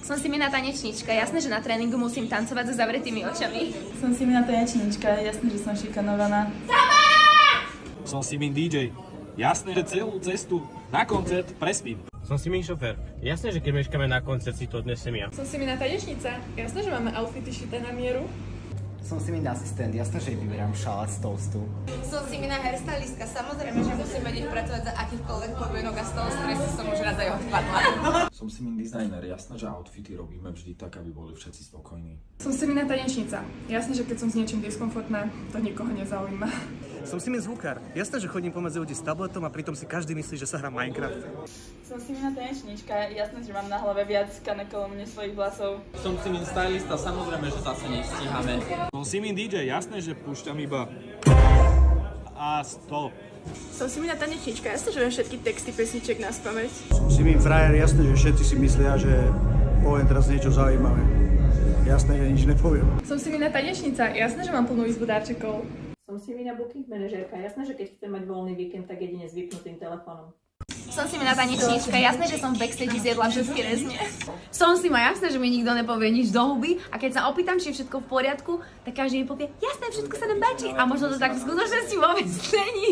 Som si milá tanečníčka, jasné, že na tréningu musím tancovať so zavretými očami. Som si milá tanečníčka, jasné, že som šikanovaná. Som si min DJ. Jasné, že celú cestu na koncert prespím. Som si min šofér. Jasné, že keď meškáme na koncert, si to odnesem ja. Som si milá tanečnica, jasné, že máme outfity šité na mieru. Som si min asistent, jasné, že vyberám šalát z toastu. Som si mina hairstylistka, samozrejme, že musím vedieť pracovať za akýchkoľvek podmienok a z toho stresu som už raz aj odpadla. Som si min dizajner, jasné, že outfity robíme vždy tak, aby boli všetci spokojní. Som si milá tanečnica, jasné, že keď som s niečím diskomfortná, to nikoho nezaujíma. Som si min zvukár. Jasné, že chodím pomedzi ľudí s tabletom a pritom si každý myslí, že sa hrá Minecraft. Som si milá tanečníčka, jasné, že mám na hlave viac kanek okolo mne svojich vlasov. Som si min stylista, samozrejme, že zase nestíhame. Som si min DJ, jasné, že púšťam iba a stop. Som si milá tanečníčka, jasné, že viem všetky texty pesniček naspamäť. Som si min frajer, jasné, že všetci si myslia, že poviem teraz niečo zaujímavé. Jasné, že nič nepoviem. Som si milá tanečnica, jasné, že mám plnú izbu darčekov. Som si milá booking manažérka, jasné, že keď chcem mať voľný víkend, tak jedine s vypnutým telefónom. Som si milá tanečníčka, jasné, že som v backstage zjedla všetky rezne. Som si ma jasné, že mi nikto nepovie nič do huby a keď sa opýtam, či je všetko v poriadku, tak každý mi povie, jasné, všetko sa nám páči a možno to tak v skutočnosti vôbec není.